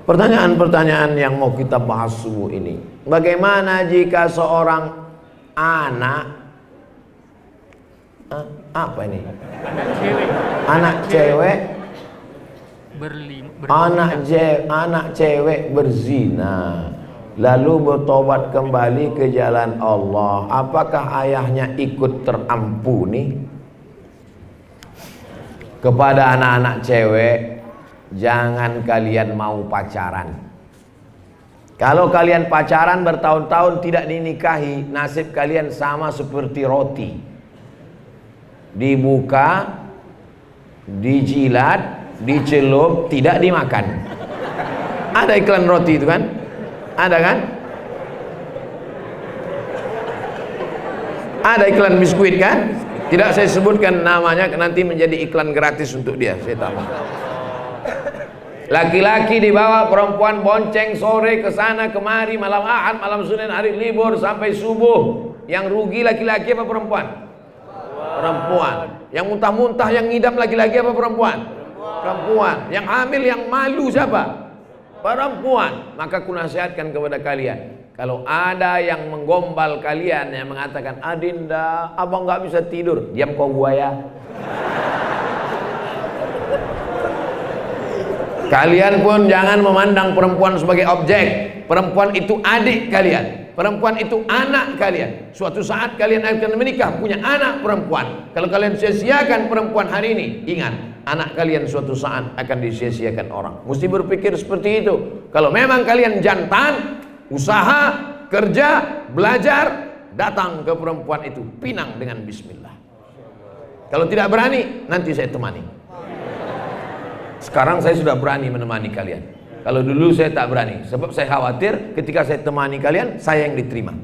Pertanyaan-pertanyaan yang mau kita bahas subuh ini. Bagaimana jika seorang anak apa ini? Anak cewek anak cewek berzina lalu bertobat kembali ke jalan Allah, apakah ayahnya ikut terampuni? Kepada anak-anak cewek, jangan kalian mau pacaran. Kalau kalian pacaran bertahun-tahun tidak dinikahi, nasib kalian sama seperti roti. Dibuka, dijilat, dicelup, tidak dimakan. Ada iklan roti itu kan? Ada kan? Ada iklan biskuit kan? Tidak saya sebutkan namanya, nanti menjadi iklan gratis untuk dia, saya tambah. Laki-laki dibawa, perempuan bonceng sore ke sana kemari, malam Ahad, malam Senin, hari libur sampai subuh. Yang rugi laki-laki apa perempuan? Perempuan. Yang muntah-muntah, yang ngidam laki-laki apa perempuan? Perempuan. Yang hamil, yang malu siapa? Perempuan. Maka kunasihatkan kepada kalian, kalau ada yang menggombal kalian, yang mengatakan, Adinda, abang nggak bisa tidur, diam kau buaya. Kalian pun jangan memandang perempuan sebagai objek. Perempuan itu adik kalian, perempuan itu anak kalian. Suatu saat kalian akan menikah, punya anak perempuan. Kalau kalian sia-siakan perempuan hari ini, ingat, anak kalian suatu saat akan disia-siakan orang. Mesti berpikir seperti itu. Kalau memang kalian jantan, usaha, kerja, belajar, datang ke perempuan itu, pinang dengan bismillah. Kalau tidak berani, nanti saya temani. Sekarang saya sudah berani menemani kalian. Kalau dulu saya tak berani, sebab saya khawatir ketika saya temani kalian, saya yang diterima.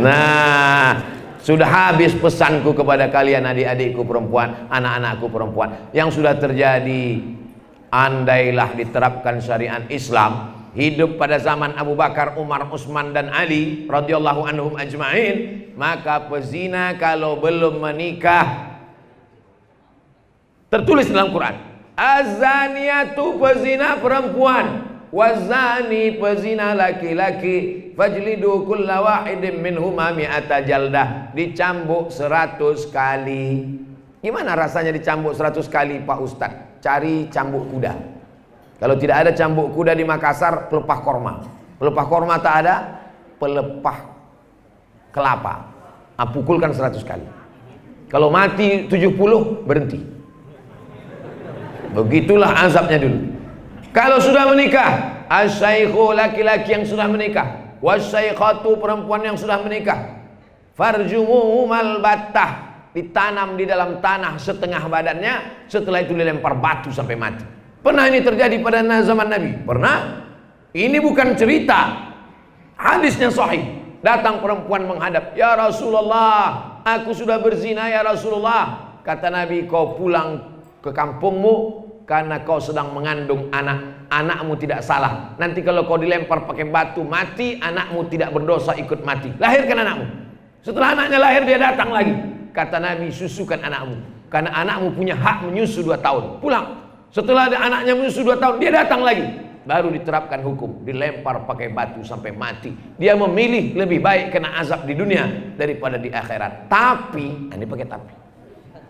Nah, sudah habis pesanku kepada kalian, adik-adikku perempuan, anak-anakku perempuan. Yang sudah terjadi, andailah diterapkan syariat Islam, hidup pada zaman Abu Bakar, Umar, Utsman dan Ali radhiyallahu anhum ajma'in, maka pezina kalau belum menikah, tertulis dalam Quran, az-zaniyatu pezina perempuan, wazani pezina laki-laki, fajlidu kulla wahidin minhuma mi'ata jaldah, dicambuk 100 kali. Gimana rasanya dicambuk 100 kali Pak Ustadz? Cari cambuk kuda. Kalau tidak ada cambuk kuda di Makassar, pelepah korma. Pelepah korma tak ada, pelepah kelapa. Pukulkan 100 kali. Kalau mati 70, berhenti. Begitulah azabnya dulu. Kalau sudah menikah, asyaikhu laki-laki yang sudah menikah, wasyaikhatu perempuan yang sudah menikah, farjumuhumal battah, ditanam di dalam tanah setengah badannya, setelah itu dilempar batu sampai mati. Pernah ini terjadi pada zaman Nabi? Pernah. Ini bukan cerita, hadisnya sahih. Datang perempuan menghadap, ya Rasulullah, aku sudah berzina ya Rasulullah. Kata Nabi, kau pulang ke kampungmu karena kau sedang mengandung anak. Anakmu tidak salah. Nanti kalau kau dilempar pakai batu mati, anakmu tidak berdosa ikut mati. Lahirkan anakmu. Setelah anaknya lahir, dia datang lagi. Kata Nabi, susukan anakmu, karena anakmu punya hak menyusu 2 tahun. Pulang. Setelah anaknya menyusu 2 tahun, dia datang lagi. Baru diterapkan hukum, dilempar pakai batu sampai mati. Dia memilih lebih baik kena azab di dunia daripada di akhirat. Tapi, ini pakai tapi,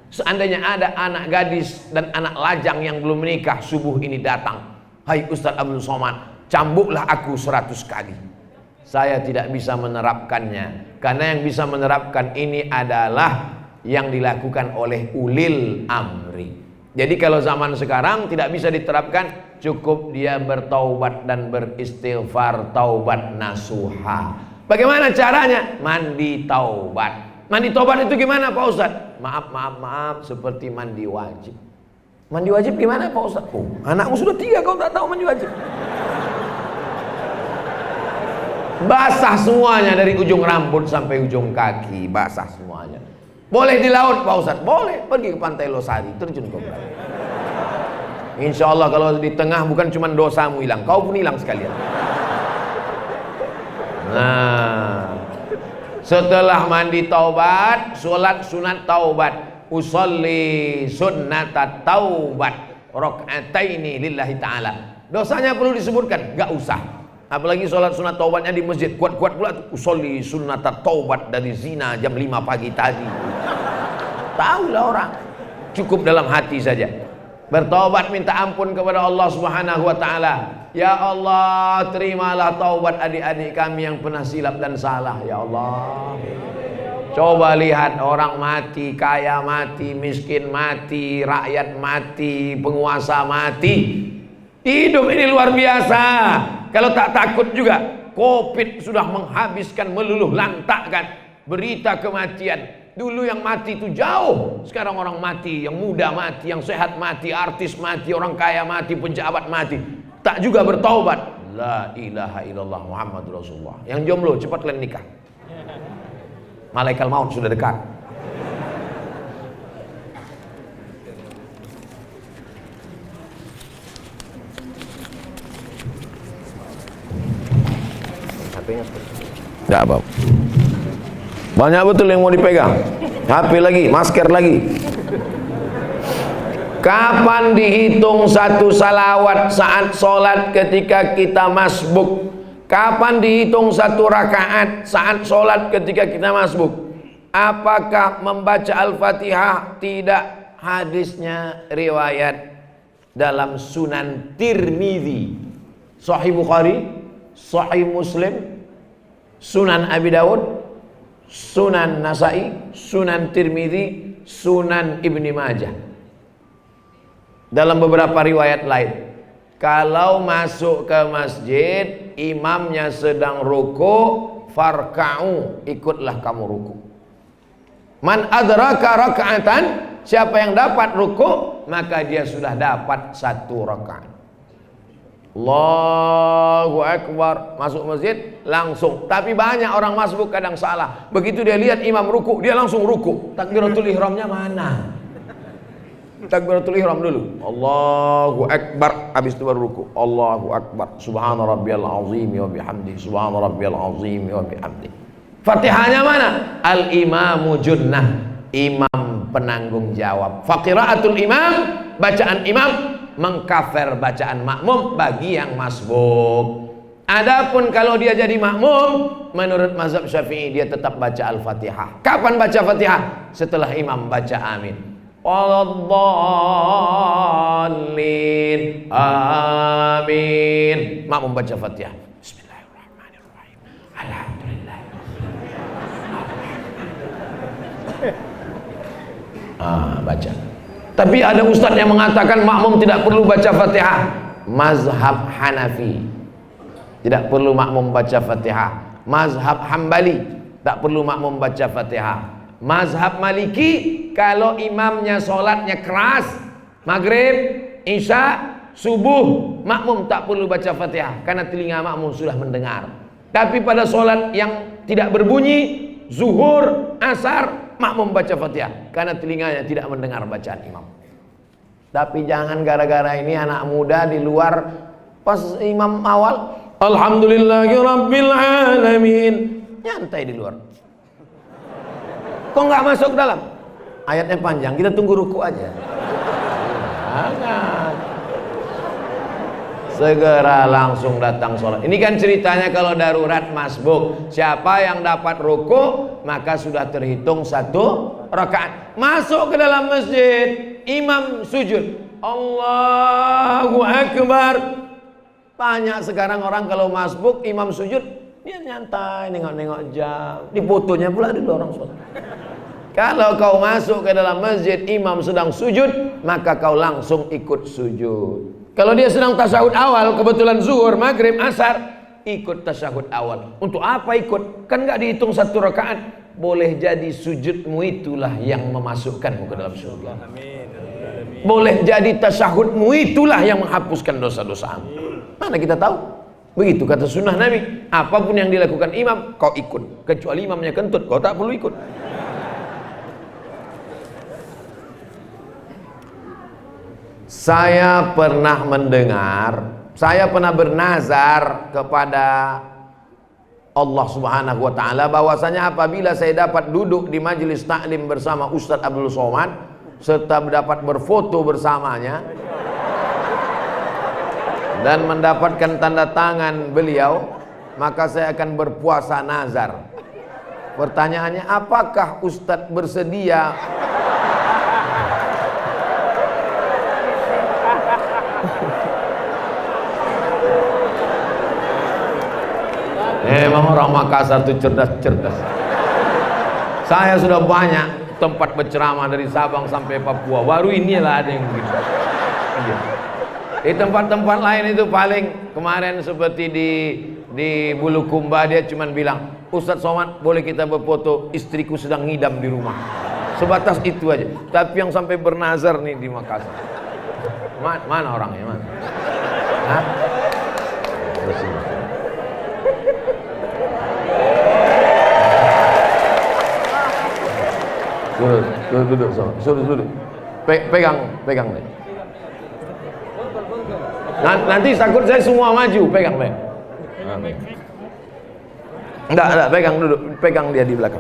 seandainya ada anak gadis dan anak lajang yang belum menikah, subuh ini datang, hai Ustadz Abdul Somad, cambuklah aku 100 kali. Saya tidak bisa menerapkannya, karena yang bisa menerapkan ini adalah yang dilakukan oleh ulil amri. Jadi kalau zaman sekarang tidak bisa diterapkan, cukup dia bertaubat dan beristighfar, taubat nasuha. Bagaimana caranya? Mandi taubat. Mandi taubat itu gimana Pak Ustadz? Maaf, seperti mandi wajib. Mandi wajib gimana Pak Ustadz? Oh, anakmu sudah 3, kau tak tahu mandi wajib? Basah semuanya dari ujung rambut sampai ujung kaki, basah semuanya. Boleh di laut Pak Ustadz? Boleh, pergi ke pantai Losari, terjun ke belakang. Insya Allah kalau di tengah bukan cuma dosamu hilang, kau pun hilang sekalian. Nah, setelah mandi taubat, sholat sunat taubat, usolli sunnatat taubat rakaataini lillahi ta'ala. Dosanya perlu disebutkan, gak usah. Apalagi sholat sunat taubatnya di masjid, kuat-kuat pula tuh, usolli sunnatat taubat dari zina jam 5 pagi tadi. Tahulah orang. Cukup dalam hati saja. Bertaubat minta ampun kepada Allah Subhanahu wa taala. Ya Allah, terimalah taubat adik-adik kami yang pernah silap dan salah, ya Allah. Coba lihat orang mati, kaya mati, miskin mati, rakyat mati, penguasa mati. Hidup ini luar biasa. Kalau tak takut juga, Covid sudah menghabiskan, meluluh lantakkan berita kematian. Dulu yang mati itu jauh, sekarang orang mati, yang muda mati, yang sehat mati, artis mati, orang kaya mati, pejabat mati. Tak juga bertaubat. La ilaha illallah Muhammadur Rasulullah. Yang jomblo cepat kalian nikah. Malaikat maut sudah dekat. Enggak apa. Banyak betul yang mau dipegang. HP lagi, masker lagi. Kapan dihitung satu salawat saat sholat ketika kita masbuk? Kapan dihitung satu rakaat saat sholat ketika kita masbuk? Apakah membaca Al-Fatihah? Tidak. Hadisnya riwayat dalam Sunan Tirmidzi, Sahih Bukhari, Sahih Muslim, Sunan Abi Dawud, Sunan Nasai, Sunan Tirmidzi, Sunan Ibni Majah. Dalam beberapa riwayat lain, kalau masuk ke masjid, imamnya sedang ruku, farka'u, ikutlah kamu ruku. Man adraka raka'atan, siapa yang dapat ruku, maka dia sudah dapat satu rakaat. Allahu Akbar, masuk masjid langsung. Tapi banyak orang masbuk kadang salah. Begitu dia lihat imam ruku, dia langsung ruku. Takbiratul ihramnya mana? Takbiratul ihram dulu. Allahu Akbar, habis itu baru ruku. Allahu Akbar. Subhana rabbiyal azim wa bihamdi. Subhana rabbiyal azim wa bihamdi. Fatihahnya mana? Al imamu junnah. Imam penanggung jawab. Faqiraatul imam, bacaan imam mengkafir bacaan makmum bagi yang masbuk. Adapun kalau dia jadi makmum, menurut mazhab Syafi'i dia tetap baca Al-Fatihah. Kapan baca Fatihah? Setelah imam baca amin. Waladhdallin, amin. Makmum baca Fatihah. Bismillahirrahmanirrahim. Alhamdulillah. Baca. Tapi ada ustadz yang mengatakan makmum tidak perlu baca Fatihah. Mazhab Hanafi tidak perlu makmum baca Fatihah. Mazhab Hambali tak perlu makmum baca Fatihah. Mazhab Maliki, kalau imamnya sholatnya keras, maghrib, isya, subuh, makmum tak perlu baca Fatihah karena telinga makmum sudah mendengar. Tapi pada sholat yang tidak berbunyi, zuhur, asar, makmum baca Fatihah karena telinganya tidak mendengar bacaan imam. Tapi jangan gara-gara ini anak muda di luar pas imam awal, alhamdulillahirabbil alamin, nyantai di luar. Kok nggak masuk dalam? Ayatnya panjang, kita tunggu ruku aja. Jangan. Segera langsung datang sholat. Ini kan ceritanya kalau darurat masbuk. Siapa yang dapat ruku, maka sudah terhitung satu rakaat. Masuk ke dalam masjid, imam sujud. Allahu Akbar. Banyak sekarang orang kalau masbuk, imam sujud, dia nyantai, nengok-nengok jam. Di fotonya pula di orang sholat. Kalau kau masuk ke dalam masjid, imam sedang sujud, maka kau langsung ikut sujud. Kalau dia sedang tasyahud awal, kebetulan zuhur, maghrib, asar, ikut tasyahud awal. Untuk apa ikut? Kan nggak dihitung satu rakaat. Boleh jadi sujudmu itulah yang memasukkanmu ke dalam surga. Boleh jadi tasyahudmu itulah yang menghapuskan dosa-dosamu. Mana kita tahu? Begitu kata sunnah Nabi. Apapun yang dilakukan imam, kau ikut. Kecuali imamnya kentut, kau tak perlu ikut. Saya pernah bernazar kepada Allah Subhanahu wa taala bahwasanya apabila saya dapat duduk di majelis taklim bersama Ustadz Abdul Somad, serta dapat berfoto bersamanya dan mendapatkan tanda tangan beliau, maka saya akan berpuasa nazar. Pertanyaannya, apakah Ustadz bersedia Emang orang Makassar itu cerdas-cerdas. Saya sudah banyak tempat berceramah dari Sabang sampai Papua, baru inilah ada yang begitu. Di tempat-tempat lain itu paling kemarin seperti di Bulukumba, dia cuma bilang, Ustadz Somad boleh kita berfoto, istriku sedang ngidam di rumah. Sebatas itu aja. Tapi yang sampai bernazar nih di Makassar, mana orangnya, mana? Hah? Duduk, suruh duduk. Pegang nih. Nanti takut saya semua maju, pegang. Enggak, pegang duduk, pegang dia di belakang.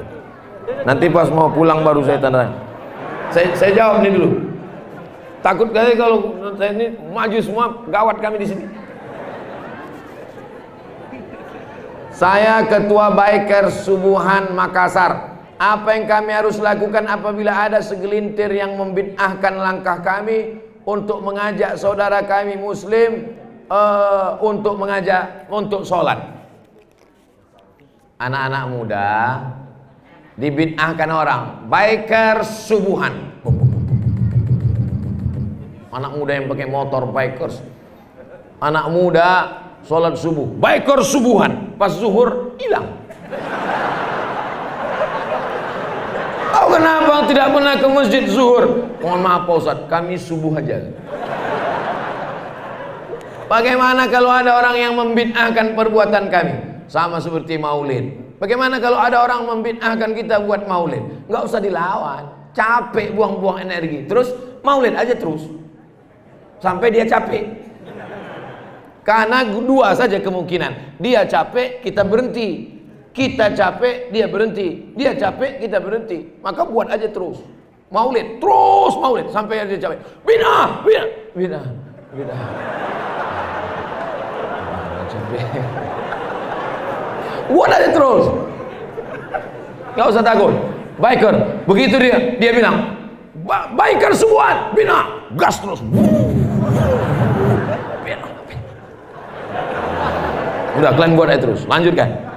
Nanti pas mau pulang baru saya tanda. Saya jawab nih dulu. Takut kali kalau saya ini maju semua, gawat kami di sini. Saya Ketua Bikers Subuhan Makassar. Apa yang kami harus lakukan apabila ada segelintir yang membid'ahkan langkah kami untuk mengajak saudara kami muslim untuk sholat? Anak-anak muda dibid'ahkan orang, bikers subuhan. Anak muda yang pakai motor bikers. Anak muda sholat subuh, bikers subuhan. Pas zuhur hilang. Kenapa tidak pernah ke masjid zuhur? Mohon maaf Pak Ustadz, kami subuh aja. Bagaimana kalau ada orang yang membid'ahkan perbuatan kami? Sama seperti maulid. Bagaimana kalau ada orang membid'ahkan kita buat maulid? Nggak usah dilawan. Capek buang-buang energi. Terus maulid aja terus. Sampai dia capek. Karena dua saja kemungkinan. Dia capek, kita berhenti. Kita capek, dia berhenti. Dia capek, kita berhenti. Maka buat aja terus maulid, terus maulid sampai dia capek. Bid'ah. Buat aja terus. Gak usah takut. Biker, begitu dia bilang, biker semua, bid'ah, gas terus. Udah, kalian buat aja terus, lanjutkan.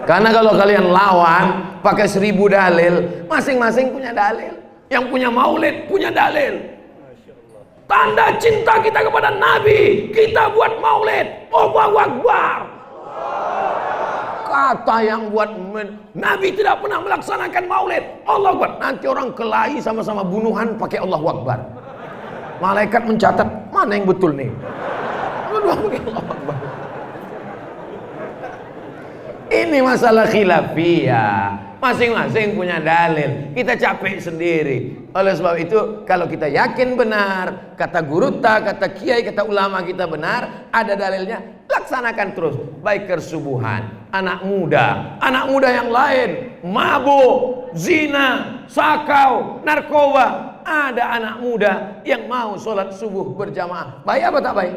Karena kalau kalian lawan pakai 1000 dalil, masing-masing punya dalil. Yang punya maulid punya dalil. Tanda cinta kita kepada Nabi, kita buat maulid. Allahu Akbar. Kata yang buat Nabi tidak pernah melaksanakan maulid, Allahu Akbar. Nanti orang kelahi sama-sama bunuhan pakai Allahu Akbar. Malaikat mencatat mana yang betul nih. Dua-dua pakai Allahu Akbar. Ini masalah khilafiyah. Masing-masing punya dalil. Kita capek sendiri. Oleh sebab itu, kalau kita yakin benar, kata guru, kata kiai, kata ulama kita benar, ada dalilnya, laksanakan terus. Biker subuhan, anak muda yang lain, mabuk, zina, sakau, narkoba. Ada anak muda yang mau sholat subuh berjamaah. Baik apa tak baik?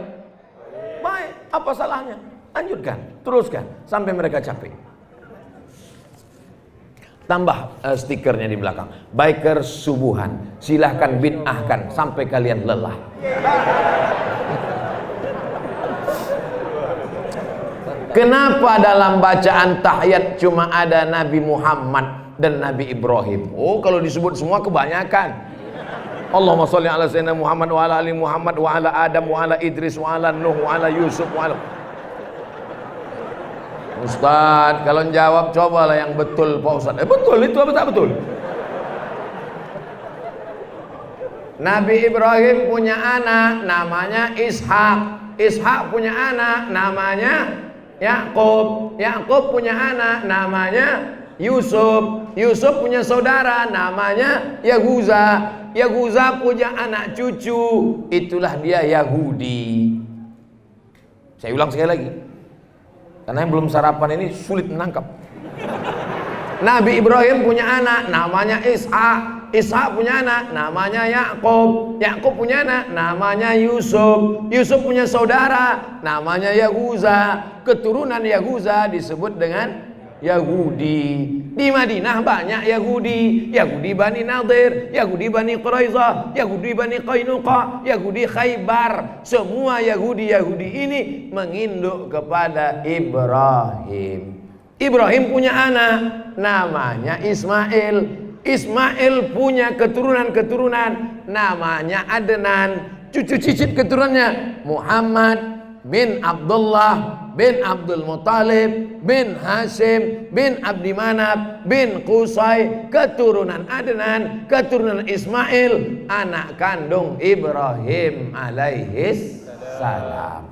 Baik. Apa salahnya? Lanjutkan, teruskan sampai mereka capek. Tambah stikernya di belakang. Biker subuhan. Silahkan bid'ahkan sampai kalian lelah. Kenapa dalam bacaan tahiyat cuma ada Nabi Muhammad dan Nabi Ibrahim? Oh, kalau disebut semua kebanyakan. Allahumma sholli ala sayyidina Muhammad wa ala ali Muhammad wa ala Adam wa ala Idris wa ala Nuh wa ala Yusuf wa ala. Ustadz, kalau jawab cobalah yang betul Pak Ustadz. Betul itu apa tak betul? Nabi Ibrahim punya anak namanya Ishak. Ishak punya anak namanya Yakub. Yakub punya anak namanya Yusuf. Yusuf punya saudara namanya Yahuza. Yahuza punya anak cucu. Itulah dia Yahudi. Saya ulang sekali lagi. Karena yang belum sarapan ini sulit menangkap. Nabi Ibrahim punya anak namanya Ishak. Ishak punya anak namanya Yakub. Yakub punya anak namanya Yusuf. Yusuf punya saudara namanya Yahuza. Keturunan Yahuza disebut dengan Yahudi. Di Madinah banyak Yahudi. Yahudi Bani Nadir, Yahudi Bani Quraizah, Yahudi Bani Qainuqa, Yahudi Khaybar. Semua Yahudi ini menginduk kepada Ibrahim. Ibrahim punya anak namanya Ismail. Ismail punya keturunan namanya Adnan. Cucu cicit keturunannya Muhammad bin Abdullah bin Abdul Muttalib bin Hashim bin Abdi Manaf bin Qusay. Keturunan Adnan, keturunan Ismail, anak kandung Ibrahim alaihis salam.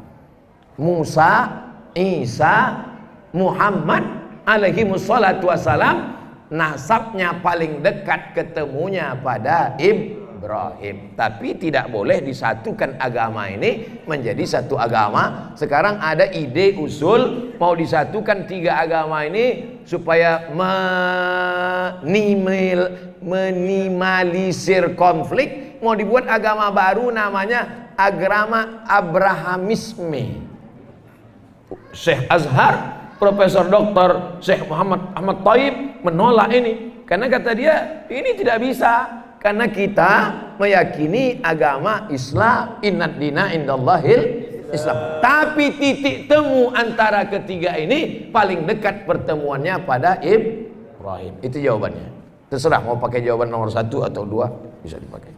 Musa, Isa, Muhammad alaihimus salatu wassalam, nasabnya paling dekat ketemunya pada Ibrahim. Tapi tidak boleh disatukan agama ini menjadi satu agama. Sekarang ada ide usul mau disatukan tiga agama ini supaya minimalisir konflik. Mau dibuat agama baru namanya agama Abrahamisme. Syekh Azhar, Profesor Dr. Syekh Muhammad Ahmad Thayyib menolak ini karena kata dia ini tidak bisa, karena kita meyakini agama Islam, innad dina indallahil Islam. Tapi titik temu antara ketiga ini paling dekat pertemuannya pada Ibrahim. Itu jawabannya. Terserah mau pakai jawaban nomor 1 atau 2 bisa dipakai.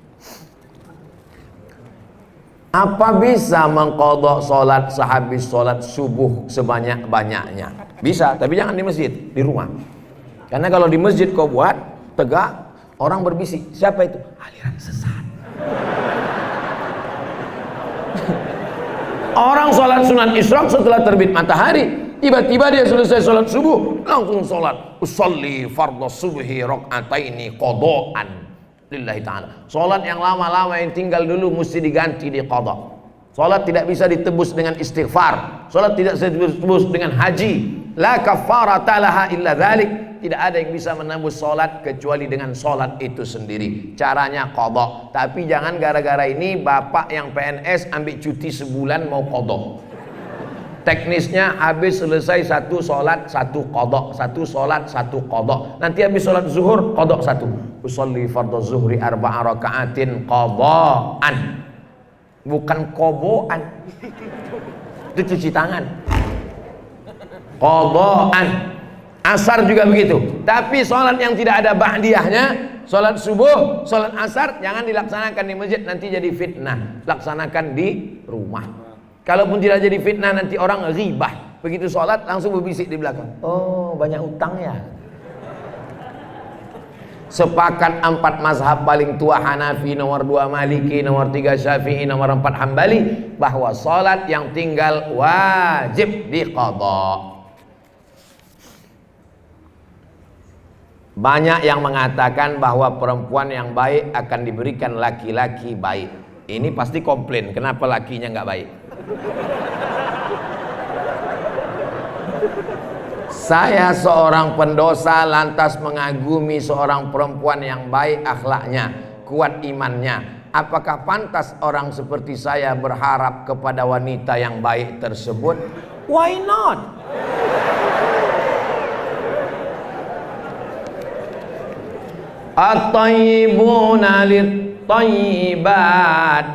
Apa bisa mengqadha salat sehabis salat subuh sebanyak-banyaknya? Bisa, tapi jangan di masjid, di rumah. Karena kalau di masjid kau buat tegak, orang berbisik. Siapa itu? Aliran sesat. Orang salat sunat isyraq setelah terbit matahari, tiba-tiba dia selesai salat subuh, langsung salat. Usolli fardhu subhi rakaataini qadaan lillahi ta'ala. Salat yang lama-lama yang tinggal dulu mesti diganti di qadha. Salat tidak bisa ditebus dengan istighfar. Salat tidak bisa ditebus dengan haji. La kafarata laha illa dzalik. Tidak ada yang bisa menembus salat kecuali dengan salat itu sendiri. Caranya qadha. Tapi jangan gara-gara ini bapak yang PNS ambil cuti sebulan mau qadha. Teknisnya habis selesai satu salat satu qadha, satu salat satu qadha. Nanti habis salat zuhur qadha satu. Usolli fardhu zuhri arba'a raka'atin qadha'an. Bukan koboan. Itu cuci tangan. Qadha'an. Asar juga begitu. Tapi salat yang tidak ada ba'diyahnya, salat subuh, salat asar jangan dilaksanakan di masjid, nanti jadi fitnah. Laksanakan di rumah. Kalaupun tidak jadi fitnah nanti orang ghibah. Begitu sholat langsung berbisik di belakang. Oh banyak utang ya. Sepakat 4 mazhab paling tua Hanafi, nomor 2 Maliki, nomor 3 Syafi'i, nomor 4 Hambali, bahwa sholat yang tinggal wajib diqadha. Banyak yang mengatakan bahwa perempuan yang baik akan diberikan laki-laki baik. Ini pasti komplain, kenapa lakinya nggak baik? Saya seorang pendosa lantas mengagumi seorang perempuan yang baik akhlaknya, kuat imannya. Apakah pantas orang seperti saya berharap kepada wanita yang baik tersebut? Why not? At-tayyibuna lit-tayyibat.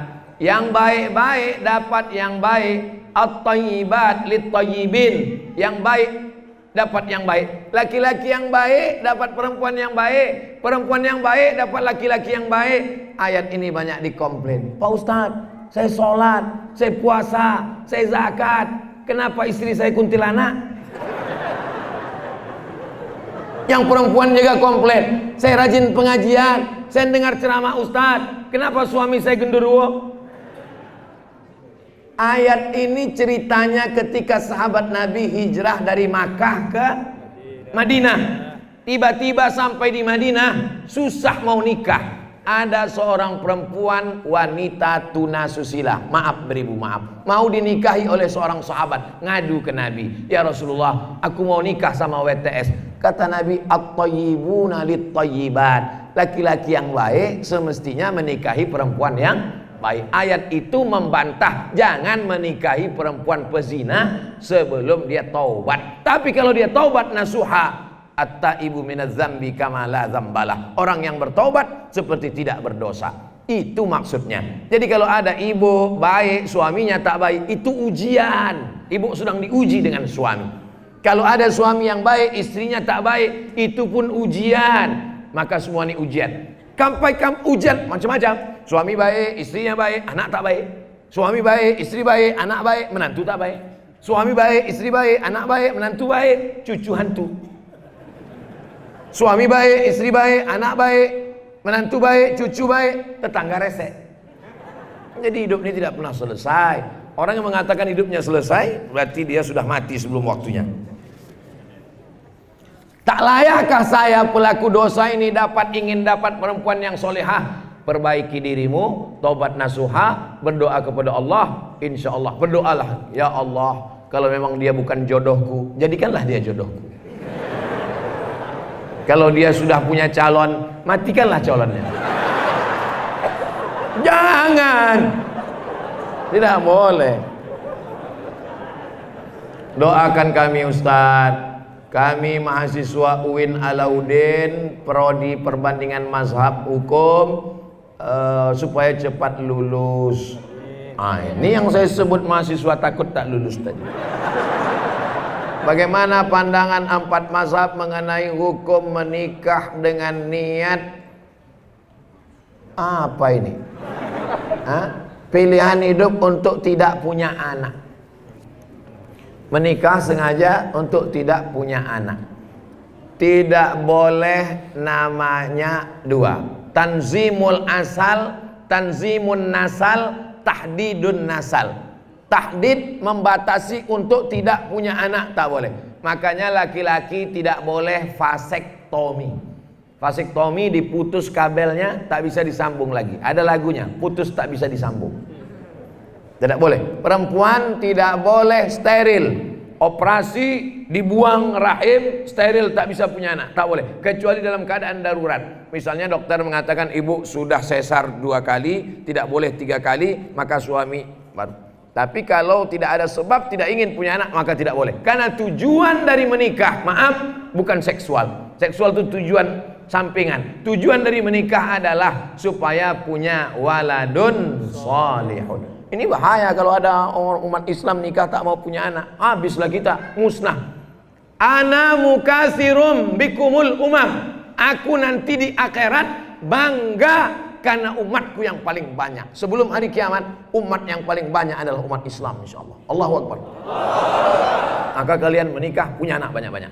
Yang baik-baik dapat yang baik. At-tayyibat lit-tayyibin. Yang baik dapat yang baik. Laki-laki yang baik dapat perempuan yang baik. Perempuan yang baik dapat laki-laki yang baik. Ayat ini banyak dikomplain. Pak Ustadz, saya sholat, saya puasa, saya zakat, kenapa istri saya kuntilanak? Yang perempuan juga komplain, saya rajin pengajian, saya dengar ceramah Ustadz, kenapa suami saya genderuwo? Ayat ini ceritanya ketika sahabat Nabi hijrah dari Makkah ke Madinah. Tiba-tiba sampai di Madinah, susah mau nikah. Ada seorang perempuan wanita tunasusila, maaf beribu maaf, mau dinikahi oleh seorang sahabat, ngadu ke Nabi, ya Rasulullah, aku mau nikah sama WTS. Kata Nabi, at-tayyibuna lit-tayyibat. laki-laki yang baik semestinya menikahi perempuan yang baik. Ayat itu membantah jangan menikahi perempuan pezina sebelum dia taubat. Tapi kalau dia taubat nasuha, at-taibu minadz dzambi kama la dzambalah. Orang yang bertaubat seperti tidak berdosa. Itu maksudnya. Jadi kalau ada ibu baik, suaminya tak baik, itu ujian. Ibu sedang diuji dengan suami. Kalau ada suami yang baik, istrinya tak baik, itu pun ujian. Maka semua ini ujian. Sampai ujian macam-macam. Suami baik, istrinya baik, anak tak baik. Suami baik, istri baik, anak baik, menantu tak baik. Suami baik, istri baik, anak baik, menantu baik, cucu hantu. Suami baik, istri baik, anak baik, menantu baik, cucu baik, tetangga resek. Jadi hidup ini tidak pernah selesai. Orang yang mengatakan hidupnya selesai, berarti dia sudah mati sebelum waktunya. Tak layakkah saya pelaku dosa ini ingin dapat perempuan yang solehah? Perbaiki dirimu, taubat nasuha, berdoa kepada Allah. Insya Allah, berdoalah, ya Allah, kalau memang dia bukan jodohku, jadikanlah dia jodohku. Kalau dia sudah punya calon, matikanlah calonnya. Jangan, tidak boleh. Doakan kami Ustadz. Kami mahasiswa UIN Alauddin, prodi perbandingan mazhab hukum, supaya cepat lulus. Ini yang saya sebut mahasiswa takut tak lulus tadi. Bagaimana pandangan 4 mazhab mengenai hukum menikah dengan niat apa ini? Pilihan hidup untuk tidak punya anak. Menikah sengaja untuk tidak punya anak. Tidak boleh namanya 2. Tanzimul asal, tanzimun nasal, tahdidun nasal. Tahdid membatasi untuk tidak punya anak, tak boleh. Makanya laki-laki tidak boleh vasektomi. Vasektomi diputus kabelnya, tak bisa disambung lagi. Ada lagunya, putus tak bisa disambung. Tidak boleh. Perempuan tidak boleh steril. Operasi dibuang rahim, steril, tak bisa punya anak, tak boleh. Kecuali dalam keadaan darurat. Misalnya dokter mengatakan ibu sudah sesar 2 kali, tidak boleh 3 kali, maka suami baru. Tapi kalau tidak ada sebab, tidak ingin punya anak, maka tidak boleh. Karena tujuan dari menikah, maaf, bukan seksual. Seksual itu tujuan sampingan. Tujuan dari menikah adalah supaya punya waladun sholihun. Ini bahaya kalau ada orang umat Islam nikah tak mau punya anak. Habislah kita, musnah. Ana mukasirum bikumul umam. Aku nanti di akhirat bangga karena umatku yang paling banyak. Sebelum hari kiamat, umat yang paling banyak adalah umat Islam, insyaallah. Allahu Akbar. Maka kalian menikah, punya anak banyak-banyak.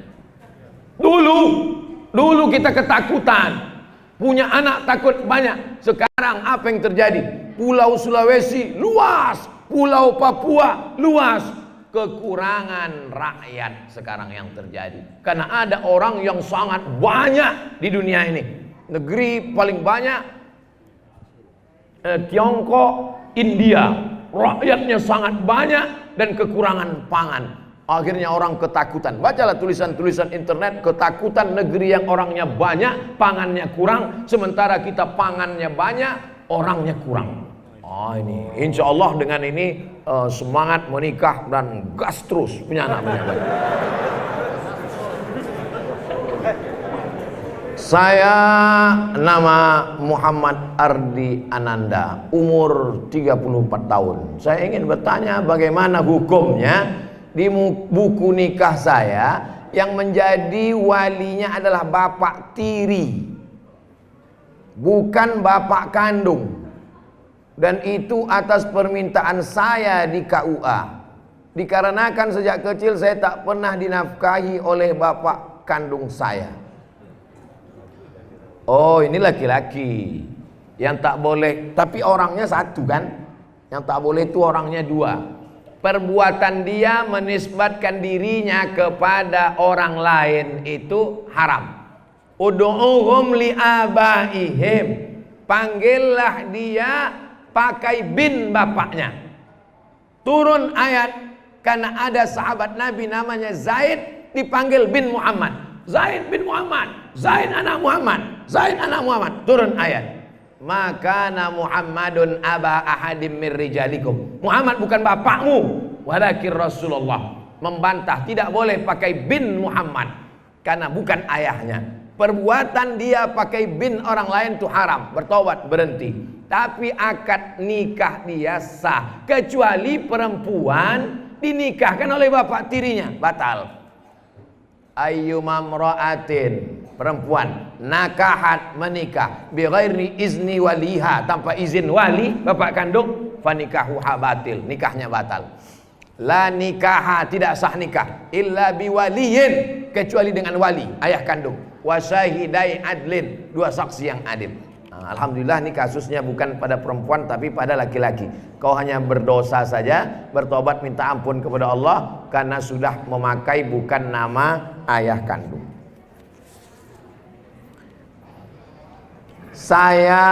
Dulu kita ketakutan, punya anak takut banyak. Sekarang apa yang terjadi? Pulau Sulawesi luas, Pulau Papua luas. Kekurangan rakyat sekarang yang terjadi. Karena ada orang yang sangat banyak di dunia ini. Negeri paling banyak Tiongkok, India. Rakyatnya sangat banyak dan kekurangan pangan. Akhirnya orang ketakutan. Bacalah tulisan-tulisan internet, ketakutan negeri yang orangnya banyak, pangannya kurang, sementara kita pangannya banyak, orangnya kurang. Ini insya Allah dengan ini semangat menikah dan gas terus punya anak banyak-banyak. Saya nama Muhammad Ardi Ananda, umur 34 tahun. Saya ingin bertanya bagaimana hukumnya di buku nikah saya yang menjadi walinya adalah bapak tiri, bukan bapak kandung. Dan itu atas permintaan saya di KUA. Dikarenakan sejak kecil saya tak pernah dinafkahi oleh bapak kandung saya. Oh, ini laki-laki yang tak boleh, tapi orangnya satu kan? Yang tak boleh itu orangnya 2. Perbuatan dia menisbatkan dirinya kepada orang lain itu haram. Ud'uhum li abaihim. Panggillah dia pakai bin bapaknya. Turun ayat karena ada sahabat Nabi namanya Zaid dipanggil bin Muhammad. Zaid bin Muhammad, Zaid anak Muhammad, Zaid anak Muhammad. Turun ayat. Maka Muhammadun aba ahadim mir rijalikum. Muhammad bukan bapakmu, walakin Rasulullah. Membantah, tidak boleh pakai bin Muhammad karena bukan ayahnya. Perbuatan dia pakai bin orang lain itu haram, bertobat, berhenti. Tapi akad nikah dia sah, kecuali perempuan dinikahkan oleh bapak tirinya, batal. Ayyumamra'atin, perempuan nakahat, menikah bi ghairi izni waliha, tanpa izin wali bapak kandung, fanikahuha batil, nikahnya batal. La nikaha, tidak sah nikah illa biwaliyin, kecuali dengan wali ayah kandung, wasyahidai adlin, dua saksi yang adil. Nah, alhamdulillah ini kasusnya bukan pada perempuan tapi pada laki-laki. Kau hanya berdosa saja, bertobat minta ampun kepada Allah karena sudah memakai bukan nama ayah kandung. Saya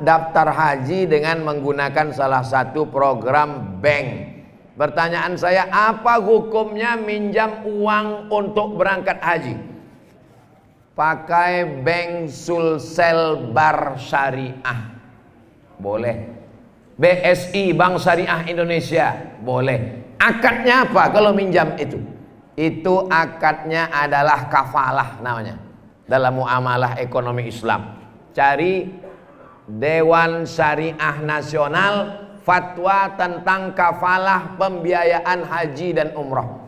daftar haji dengan menggunakan salah satu program bank. Pertanyaan saya, apa hukumnya minjam uang untuk berangkat haji? Pakai bank Sulsel Bar Syariah boleh. BSI, Bank Syariah Indonesia boleh. Akadnya apa kalau minjam itu? Itu akadnya adalah kafalah namanya dalam muamalah ekonomi Islam. Cari Dewan Syariah Nasional, fatwa tentang kafalah pembiayaan haji dan umroh.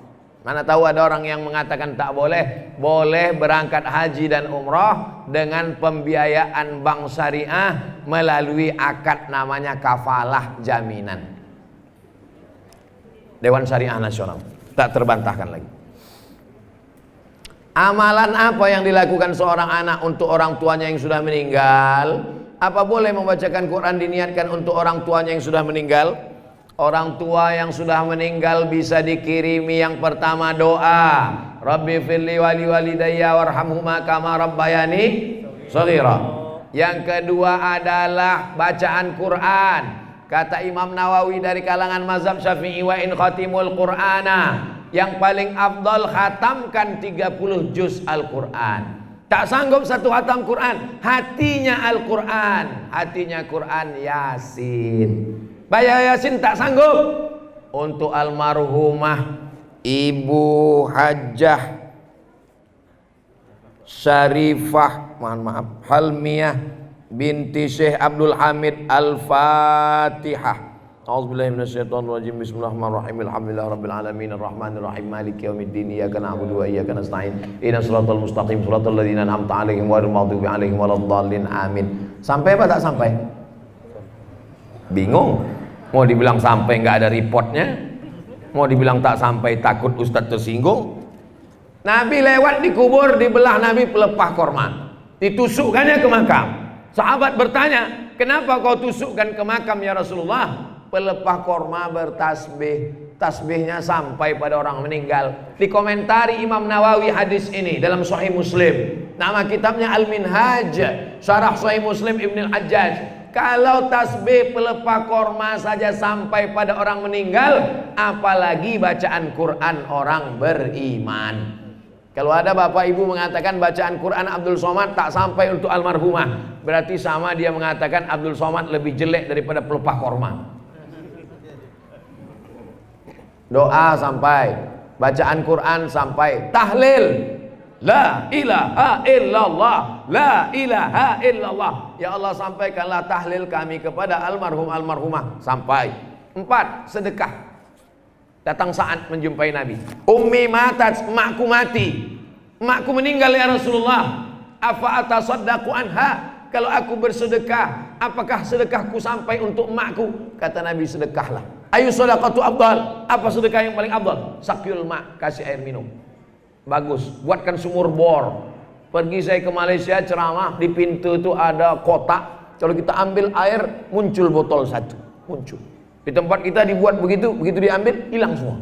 Mana tahu ada orang yang mengatakan tak boleh. Boleh berangkat haji dan umroh dengan pembiayaan bank syariah melalui akad namanya kafalah jaminan. Dewan Syariah Nasional, tak terbantahkan lagi. Amalan apa yang dilakukan seorang anak untuk orang tuanya yang sudah meninggal? Apa boleh membacakan Quran diniatkan untuk orang tuanya yang sudah meninggal? Orang tua yang sudah meninggal bisa dikirimi yang pertama doa, Rabbi firli wali walidayya warhamhuma kama rabbayani shaghira. Yang kedua adalah bacaan Quran. Kata Imam Nawawi dari kalangan mazhab Syafi'i, wa in khatimul Qur'ana, yang paling afdal khatamkan 30 juz Al-Quran. Tak sanggup satu khatam Quran, hatinya Al-Quran, hatinya Quran Yasin. Baca Yasin tak sanggup. Untuk almarhumah Ibu Hajjah Syarifah, mohon maaf, Halmiyah binti Syekh Abdul Hamid Al-Fatihah. A'udzubillahi minasyaitonirrajim. Bismillahirrahmanirrahim. Alhamdulillahirabbil alamin arrahmanir rahim maliki yaumiddin. Iyyaka na'budu wa iyyaka nasta'in. Ihdinas siratal mustaqim, siratal ladzina an'amta 'alaihim ghairil maghdubi 'alaihim waladdallin. Amin. Sampai apa tak sampai? Bingung. Mau dibilang sampai nggak ada reportnya, mau dibilang tak sampai takut ustadz tersinggung. Nabi lewat di kubur, dibelah Nabi pelepah korma, ditusukkannya ke makam. Sahabat bertanya, kenapa kau tusukkan ke makam ya Rasulullah? Pelepah korma bertasbih, tasbihnya sampai pada orang meninggal. Dikomentari Imam Nawawi hadis ini dalam Sahih Muslim. Nama kitabnya Al-Minhaj, Syarah Sahih Muslim Ibn Al-Hajjaj. Kalau tasbih pelepah korma saja sampai pada orang meninggal, apalagi bacaan Quran orang beriman. Kalau ada bapak ibu mengatakan bacaan Quran Abdul Somad tak sampai untuk almarhumah, berarti sama dia mengatakan Abdul Somad lebih jelek daripada pelepah korma. Doa sampai, bacaan Quran sampai, tahlil La ilaha illallah, la ilaha illallah. Ya Allah, sampaikanlah tahlil kami kepada almarhum almarhumah sampai. 4. Sedekah. Datang saat menjumpai Nabi. Ummi matat, emakku mati, emakku meninggal ya Rasulullah. Afa atasaddaqu anha? Kalau aku bersedekah, apakah sedekahku sampai untuk emakku? Kata Nabi, sedekahlah. Ayu shadaqatu afdal? Apa sedekah yang paling afdal? Sakyul ma, kasih air minum. Bagus, buatkan sumur bor. Pergi saya ke Malaysia ceramah, di pintu itu ada kotak. Kalau kita ambil air, muncul botol satu, muncul. Di tempat kita dibuat begitu, begitu diambil, hilang semua.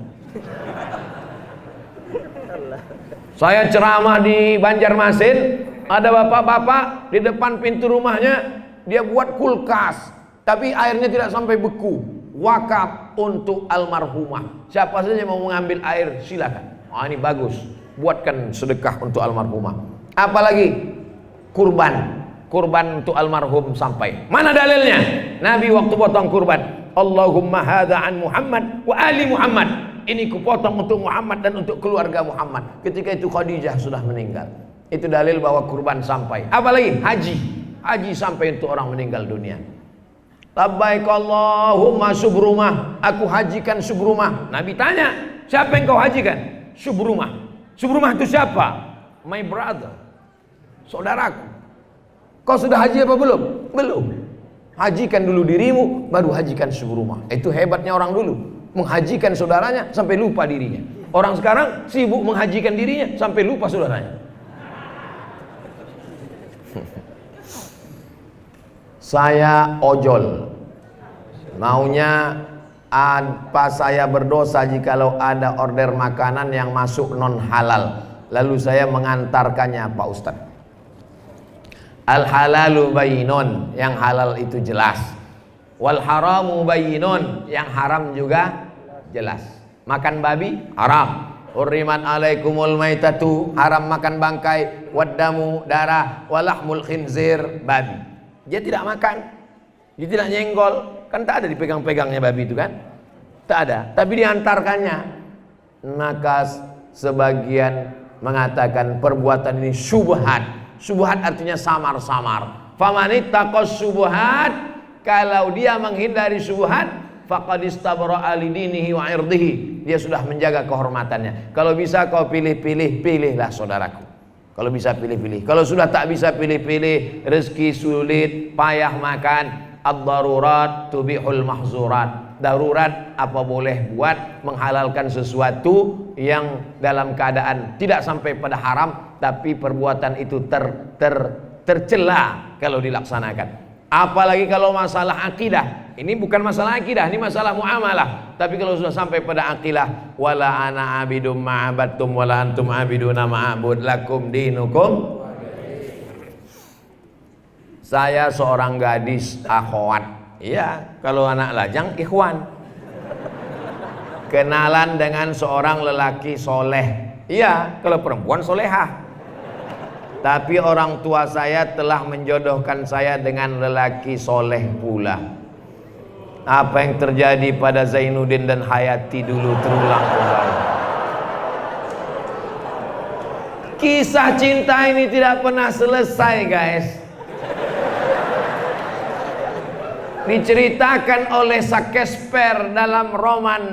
Saya ceramah di Banjarmasin, ada bapak-bapak di depan pintu rumahnya, dia buat kulkas, tapi airnya tidak sampai beku. Wakaf untuk almarhumah. Siapa saja mau mengambil air, silakan. Ini bagus. Buatkan sedekah untuk almarhumah. Apalagi kurban. Kurban untuk almarhum sampai. Mana dalilnya? Nabi waktu potong kurban, Allahumma hadza an Muhammad wa ali Muhammad. Ini kupotong untuk Muhammad dan untuk keluarga Muhammad. Ketika itu Khadijah sudah meninggal. Itu dalil bahwa kurban sampai. Apalagi haji. Haji sampai untuk orang meninggal dunia. Labbaik Allahumma subrumah. Aku hajikan subrumah. Nabi tanya, siapa yang kau hajikan? Subrumah. Subrumah itu siapa? My brother, saudaraku. Kau sudah haji apa belum? Belum. Hajikan dulu dirimu, baru hajikan subrumah. Itu hebatnya orang dulu, menghajikan saudaranya sampai lupa dirinya. Orang sekarang sibuk menghajikan dirinya sampai lupa saudaranya. Saya ojol, maunya apa saya berdosa jikalau ada order makanan yang masuk non halal, lalu saya mengantarkannya Pak Ustadz. Al halalu bayyinun, yang halal itu jelas. Wal haramu bayyinun, yang haram juga jelas. Makan babi haram. Hurrimat alaikumul maitatu, haram makan bangkai, waddamu darah, walahmul khinzir, babi. Dia tidak makan, dia tidak nyenggol, kan tak ada dipegang-pegangnya babi itu kan? Tak ada, tapi diantarkannya. Maka sebagian mengatakan perbuatan ini syubhat. Syubhat artinya samar-samar. Famanittaqas syubhat, kalau dia menghindari syubhat, faqad istabra'a lidinihi wa irdihi, dia sudah menjaga kehormatannya. Kalau bisa kau pilih-pilih, pilihlah saudaraku. Kalau bisa pilih-pilih. Kalau sudah tak bisa pilih-pilih, rezeki sulit, payah makan, ad-darurat tubihul mahzurat. Darurat apa boleh buat, menghalalkan sesuatu yang dalam keadaan tidak sampai pada haram, tapi perbuatan itu tercela kalau dilaksanakan. Apalagi kalau masalah akidah. Ini bukan masalah akidah, ini masalah muamalah. Tapi kalau sudah sampai pada akidah, wala ana abidum ma'abattum wala antum abiduna ma'abud lakum dinukum. Saya seorang gadis akhwat. Iya, kalau anak lajang ikhwan. Kenalan dengan seorang lelaki soleh. Iya, kalau perempuan solehah. Tapi orang tua saya telah menjodohkan saya dengan lelaki soleh pula. Apa yang terjadi pada Zainuddin dan Hayati dulu terulang kembali. Kisah cinta ini tidak pernah selesai, guys. Diceritakan oleh Shakespeare dalam roman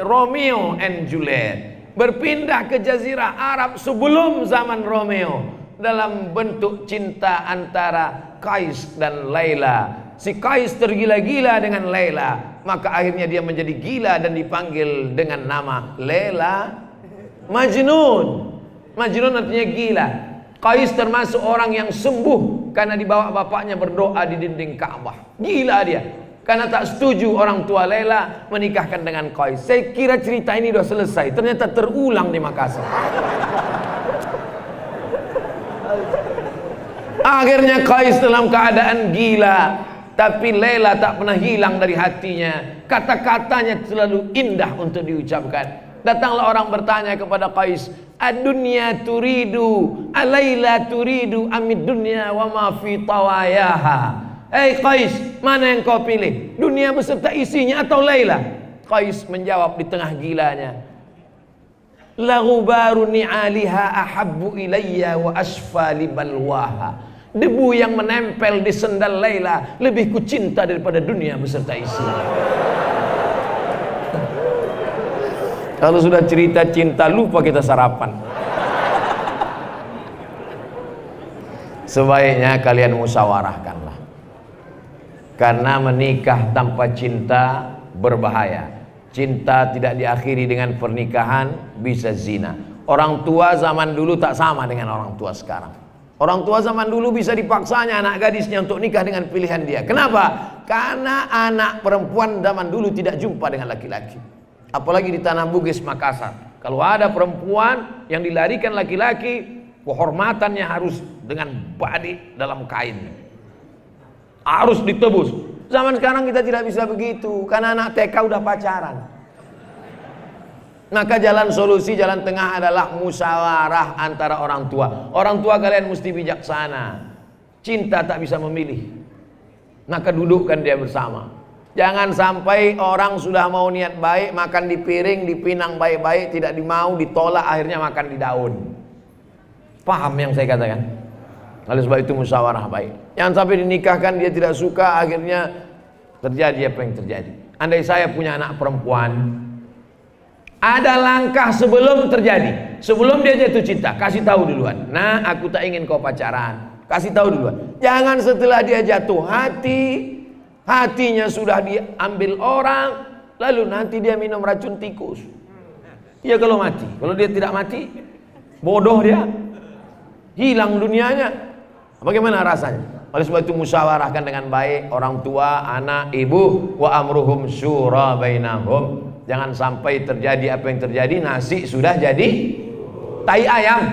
Romeo and Juliet. Berpindah ke Jazirah Arab sebelum zaman Romeo, dalam bentuk cinta antara Qais dan Laila. Si Qais tergila-gila dengan Laila, maka akhirnya dia menjadi gila dan dipanggil dengan nama Laila Majnun. Majnun artinya gila. Qais termasuk orang yang sembuh karena dibawa bapaknya berdoa di dinding Ka'bah. Gila dia karena tak setuju orang tua Laila menikahkan dengan Qais. Saya kira cerita ini sudah selesai, ternyata terulang di Makassar. Akhirnya Qais dalam keadaan gila, tapi Laila tak pernah hilang dari hatinya. Kata-katanya selalu indah untuk diucapkan. Datanglah orang bertanya kepada Qais, ad-dunya turidu, alayla turidu, amid dunya wa ma fi tawayaha. Hei Qais, mana yang kau pilih? Dunia beserta isinya atau Laila? Qais menjawab di tengah gilanya, la ghubaru ni'aliha ahabbu ilayya wa asfa li balwaha. Debu yang menempel di sendal Laila lebih kucinta daripada dunia beserta isinya. Kalau sudah cerita cinta lupa kita sarapan. Sebaiknya kalian musyawarahkanlah. Karena menikah tanpa cinta berbahaya. Cinta tidak diakhiri dengan pernikahan, bisa zina. Orang tua zaman dulu tak sama dengan orang tua sekarang. Orang tua zaman dulu bisa dipaksanya anak gadisnya untuk nikah dengan pilihan dia. Kenapa? Karena anak perempuan zaman dulu tidak jumpa dengan laki-laki. Apalagi di tanah Bugis Makassar. Kalau ada perempuan yang dilarikan laki-laki, kehormatannya harus dengan badik dalam kain. Harus ditebus. Zaman sekarang kita tidak bisa begitu, karena anak TK udah pacaran. Maka jalan solusi, jalan tengah adalah musyawarah antara orang tua. Orang tua kalian mesti bijaksana. Cinta tak bisa memilih. Maka dudukkan dia bersama. Jangan sampai orang sudah mau niat baik, makan di piring, dipinang baik-baik, tidak dimau, ditolak, akhirnya makan di daun. Paham yang saya katakan? Oleh sebab itu musyawarah baik. Jangan sampai dinikahkan dia tidak suka, akhirnya terjadi apa yang terjadi. Andai saya punya anak perempuan, ada langkah sebelum terjadi, sebelum dia jatuh cinta, kasih tahu duluan. Nah, aku tak ingin kau pacaran. Kasih tahu duluan. Jangan setelah dia jatuh hati, hatinya sudah diambil orang, lalu nanti dia minum racun tikus. Ya kalau mati, kalau dia tidak mati, bodoh dia, hilang dunianya. Bagaimana rasanya? Oleh sebab itu musyawarahkan dengan baik orang tua, anak, ibu, wa amruhum syura bainahum. Jangan sampai terjadi apa yang terjadi, nasi sudah jadi tai ayam.